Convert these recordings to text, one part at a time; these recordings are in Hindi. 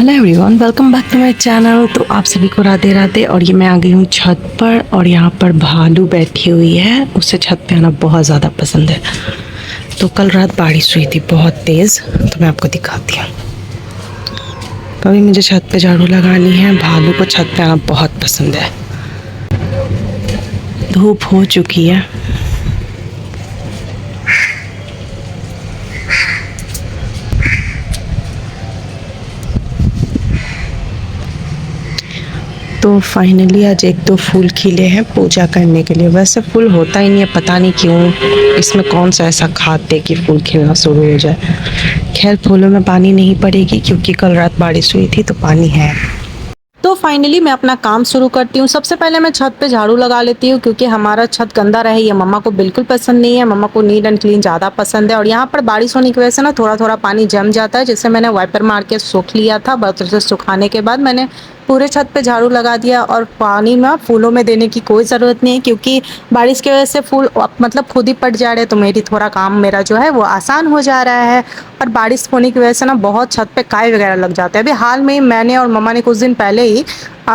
Hello everyone, welcome back to my channel. तो आप सभी को राधे राधे। और ये मैं आ गई हूँ छत पर और यहाँ पर भालू बैठी हुई है। उसे छत पे आना बहुत ज़्यादा पसंद है। तो कल रात बारिश हुई थी बहुत तेज़, तो मैं आपको दिखाती हूँ। तो अभी मुझे छत पे झाड़ू लगानी है। भालू को छत पे आना बहुत पसंद है। धूप हो चुकी है। तो फाइनली आज एक दो फूल खिले हैं पूजा करने के लिए। वैसे फूल होता ही नहीं है, पता नहीं क्यों। इसमें कौन सा ऐसा खाद दे कि फूल खिलना शुरू हो जाए। खैर, फूलों में पानी नहीं पड़ेगी क्योंकि कल रात बारिश हुई थी, तो पानी है। तो फाइनली मैं अपना काम शुरू करती हूँ। सबसे पहले मैं छत पे झाड़ू लगा लेती हूँ क्योंकि हमारा छत गंदा रहे ये मम्मा को बिल्कुल पसंद नहीं है। मम्मा को नीट एंड क्लीन ज़्यादा पसंद है। और यहाँ पर बारिश होने की वजह से ना थोड़ा थोड़ा पानी जम जाता है, जिससे मैंने वाइपर मार के सूख लिया था। बर्तन से सुखाने के बाद मैंने पूरे छत पे झाड़ू लगा दिया। और पानी में फूलों में देने की कोई ज़रूरत नहीं है क्योंकि बारिश की वजह से फूल मतलब खुद ही पट जा रहे हैं। तो मेरी थोड़ा काम मेरा जो है वो आसान हो जा रहा है। और बारिश होने की वजह से ना बहुत छत पे काई वगैरह लग जाते हैं। अभी हाल में ही मैंने और मम्मा ने कुछ दिन पहले ही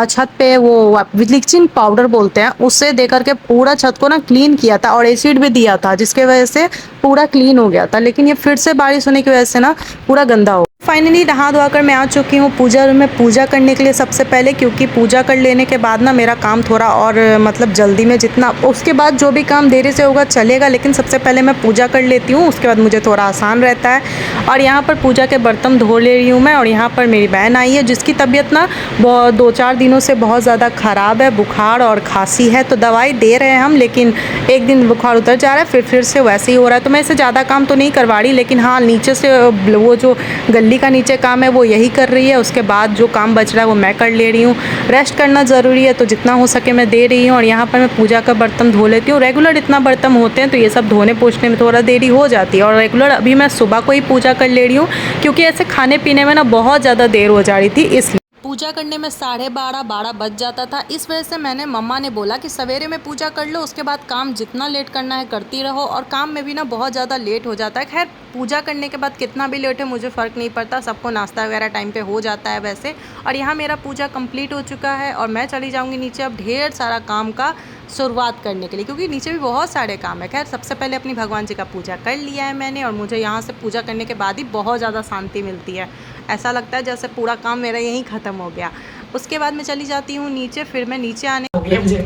छत पे वो ब्लीचिंग पाउडर बोलते हैं, उससे दे करके पूरा छत को ना क्लीन किया था और एसिड भी दिया था, जिसके वजह से पूरा क्लीन हो गया था। लेकिन ये फिर से बारिश होने की वजह से ना पूरा गंदा हो। फाइनली नहा धोआ कर मैं आ चुकी हूँ पूजा रूम में पूजा करने के लिए सबसे पहले, क्योंकि पूजा कर लेने के बाद ना मेरा काम थोड़ा और मतलब जल्दी में, जितना उसके बाद जो भी काम देरी से होगा चलेगा, लेकिन सबसे पहले मैं पूजा कर लेती हूँ, उसके बाद मुझे थोड़ा आसान रहता है। और यहाँ पर पूजा के बर्तन धो ले रही हूँ मैं। और यहाँ पर मेरी बहन आई है जिसकी तबीयत ना बहुत 2-4 दिनों से बहुत ज़्यादा ख़राब है, बुखार और खांसी है। तो दवाई दे रहे हैं हम, लेकिन एक दिन बुखार उतर जा रहा है, फिर से वैसे ही हो रहा है। तो मैं इसे ज़्यादा काम तो नहीं करवा रही, लेकिन हाँ नीचे से वो जो गली का नीचे काम है वो यही कर रही है। उसके बाद जो काम बच रहा है वो मैं कर ले रही हूँ। रेस्ट करना ज़रूरी है, तो जितना हो सके मैं दे रही हूँ। और यहाँ पर मैं पूजा का बर्तन धो लेती हूँ। रेगुलर इतना बर्तन होते हैं तो ये सब धोने पोछने में थोड़ा देरी हो जाती है। और रेगुलर अभी मैं सुबह को ही पूजा कर ले रही हूँ क्योंकि ऐसे खाने पीने में ना बहुत ज़्यादा देर हो जा रही थी, इसलिए पूजा करने में 12:30 बज जाता था। इस वजह से मैंने मम्मा ने बोला कि सवेरे में पूजा कर लो, उसके बाद काम जितना लेट करना है करती रहो। और काम में भी ना बहुत ज़्यादा लेट हो जाता है। खैर, पूजा करने के बाद कितना भी लेट है मुझे फ़र्क नहीं पड़ता, सबको नाश्ता वगैरह टाइम पे हो जाता है वैसे। और यहाँ मेरा पूजा कंप्लीट हो चुका है और मैं चली जाऊँगी नीचे अब ढेर सारा काम का शुरुआत करने के लिए, क्योंकि नीचे भी बहुत सारे काम है। खैर, सबसे पहले अपनी भगवान जी का पूजा कर लिया है मैंने। और मुझे यहाँ से पूजा करने के बाद ही बहुत ज़्यादा शांति मिलती है। ऐसा लगता है जैसे पूरा काम मेरा यहीं ख़त्म हो गया। उसके बाद मैं चली जाती हूँ नीचे। फिर मैं नीचे आने हो गया मुझे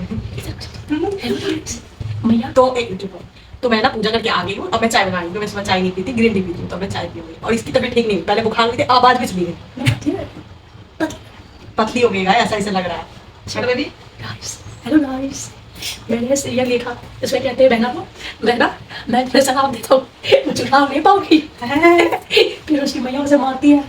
तो एक मिनट रुको। तो मैं ना पूजा करके आ गई हूँ। अब मैं चाय बना रही हूँ। मैं सुबह चाय नहीं पीती, ग्रीन टी पीती हूँ, तो मैं चाय पीऊंगी। और इसकी तबीयत ठीक नहीं, पहले बुखार हुई थी, आवाज भी चली गई, पतली हो गई है, ऐसा ऐसा लग रहा है। चलो बेबी। हेलो गाइस, मैंने सीरियल देखा, इसमें कहते हैं बहना मैं फिर सलाम देता हूँ, चुनाव नहीं पाऊंगी। फिर उसकी मैया उसे मारती है,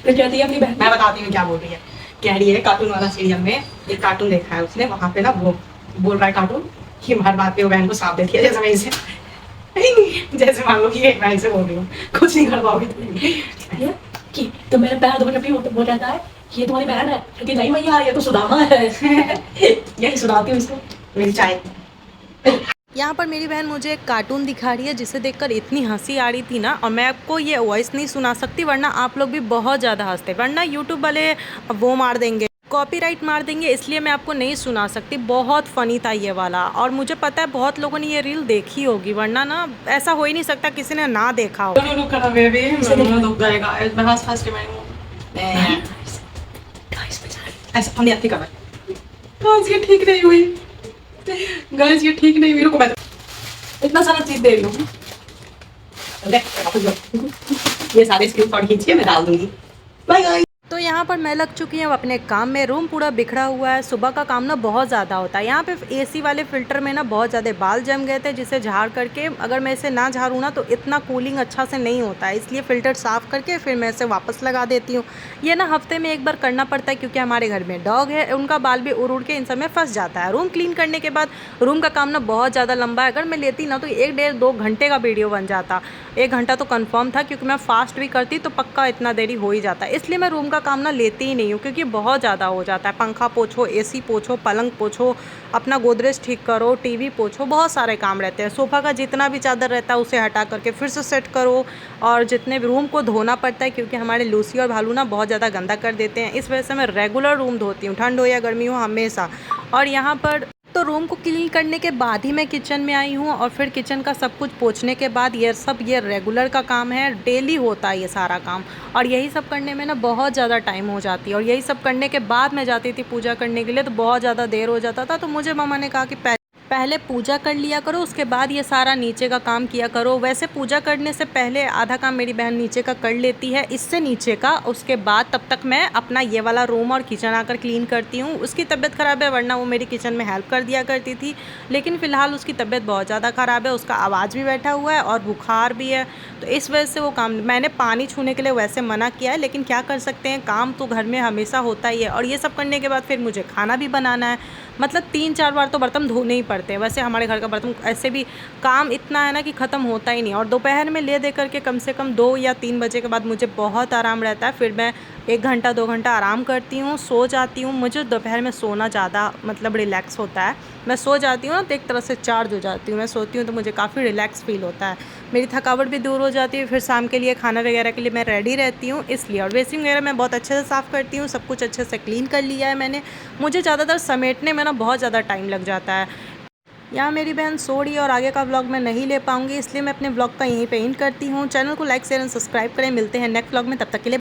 फिर कहती है अपनी बहन। मैं बताती हूँ क्या बोल रही है। कह रही है कार्टून वाला सीरियल में एक कार्टून देखा है उसने, वहां पे ना वो बोल रहा है कार्टून कि हर बात पे वो बहन को साफ देती है। जैसे मैं इसे जैसे मान लो कि एक बहन से बोल रही हूँ, कुछ नहीं कर पाओगी तुम कि तो मेरे पैर धोने भी वो कहता है ये तुम्हारी बहन है, क्योंकि नहीं भैया ये तो सुदामा है। यही सुनाती हूँ इसको मेरी चाय। यहाँ पर मेरी बहन मुझे एक कार्टून दिखा रही है जिसे देखकर इतनी हंसी आ रही थी ना। और मैं आपको ये वॉइस नहीं सुना सकती वरना आप लोग भी बहुत ज़्यादा हंसते, वरना यूट्यूब वाले वो मार देंगे, कॉपीराइट मार देंगे, इसलिए मैं आपको नहीं सुना सकती। बहुत फ़नी था ये वाला। और मुझे पता है बहुत लोगों ने ये रील देखी होगी, वरना ना ऐसा हो ही नहीं सकता किसी ने ना देखा हो। ठीक नहीं हुई गाइस, ये ठीक नहीं हुई। रुको, मैं इतना सारा चीज दे रही हूँ। ये सारे स्क्रीनशॉट खींचिए, मैं डाल दूंगी। Bye guys. तो यहाँ पर मैं लग चुकी हूँ अपने काम में। रूम पूरा बिखरा हुआ है। सुबह का काम ना बहुत ज़्यादा होता है। यहाँ पे एसी वाले फ़िल्टर में ना बहुत ज़्यादा बाल जम गए थे, जिसे झाड़ करके अगर मैं इसे ना झाड़ूँ ना तो इतना कूलिंग अच्छा से नहीं होता है, इसलिए फ़िल्टर साफ़ करके फिर मैं इसे वापस लगा देती हूँ। ये ना हफ्ते में एक बार करना पड़ता है क्योंकि हमारे घर में डॉग है, उनका बाल भी उड़ उड़ के इन सब में फंस जाता है। रूम क्लीन करने के बाद रूम का काम ना बहुत ज़्यादा लंबा है। अगर मैं लेती ना तो 1-1.5-2 घंटे का वीडियो बन जाता। 1 घंटा तो कन्फर्म था क्योंकि मैं फास्ट भी करती तो पक्का इतना देरी हो ही जाता, इसलिए मैं रूम का काम काम ना लेती ही नहीं हूँ, क्योंकि बहुत ज़्यादा हो जाता है। पंखा पोछो, एसी पोछो, पलंग पोछो, अपना गोदरेज ठीक करो, टीवी पोछो, बहुत सारे काम रहते हैं। सोफ़ा का जितना भी चादर रहता है उसे हटा करके फिर से सेट करो, और जितने भी रूम को धोना पड़ता है, क्योंकि हमारे लूसी और भालू ना बहुत ज़्यादा गंदा कर देते हैं। इस वजह से मैं रेगुलर रूम धोती हूँ, ठंड हो या गर्मी हो, हमेशा। और यहाँ पर तो रूम को क्लीन करने के बाद ही मैं किचन में आई हूँ, और फिर किचन का सब कुछ पोंछने के बाद ये रेगुलर का काम है, डेली होता है ये सारा काम। और यही सब करने में ना बहुत ज़्यादा टाइम हो जाती है, और यही सब करने के बाद मैं जाती थी पूजा करने के लिए, तो बहुत ज़्यादा देर हो जाता था। तो मुझे मम्मा ने कहा कि पहले पूजा कर लिया करो, उसके बाद ये सारा नीचे का काम किया करो। वैसे पूजा करने से पहले आधा काम मेरी बहन नीचे का कर लेती है, इससे नीचे का, उसके बाद तब तक मैं अपना ये वाला रूम और किचन आकर क्लीन करती हूँ। उसकी तबीयत ख़राब है, वरना वो मेरी किचन में हेल्प कर दिया करती थी, लेकिन फ़िलहाल उसकी तबीयत बहुत ज़्यादा ख़राब है, उसका आवाज़ भी बैठा हुआ है और बुखार भी है, तो इस वजह से वो काम, मैंने पानी छूने के लिए वैसे मना किया है, लेकिन क्या कर सकते हैं, काम तो घर में हमेशा होता ही है। और ये सब करने के बाद फिर मुझे खाना भी बनाना है, मतलब 3-4 बार तो बर्तन धोने ही पड़ते हैं। वैसे हमारे घर का बर्तन ऐसे भी काम इतना है ना कि ख़त्म होता ही नहीं। और दोपहर में ले दे करके कम से कम 2 या 3 बजे के बाद मुझे बहुत आराम रहता है, फिर मैं 1 घंटा 2 घंटा आराम करती हूँ, सो जाती हूँ। मुझे दोपहर में सोना ज़्यादा मतलब रिलैक्स होता है, मैं सो जाती हूँ ना तो एक तरह से चार्ज हो जाती हूँ। मैं सोती हूँ तो मुझे काफ़ी रिलैक्स फील होता है, मेरी थकावट भी दूर हो जाती है। फिर शाम के लिए खाना वगैरह के लिए मैं रेडी रहती हूँ, इसलिए। और बेसिन वगैरह मैं बहुत अच्छे से साफ़ करती हूँ, सब कुछ अच्छे से क्लीन कर लिया है मैंने। मुझे ज़्यादातर समेटने में ना बहुत ज़्यादा टाइम लग जाता है। यहाँ मेरी बहन सो रही है और आगे का व्लॉग मैं नहीं ले पाऊँगी, इसलिए मैं अपने व्लॉग का यहीं पे एंड करती हूँ। चैनल को लाइक शेयर एंड सब्सक्राइब करें। मिलते हैं नेक्स्ट व्लॉग में, तब तक के लिए।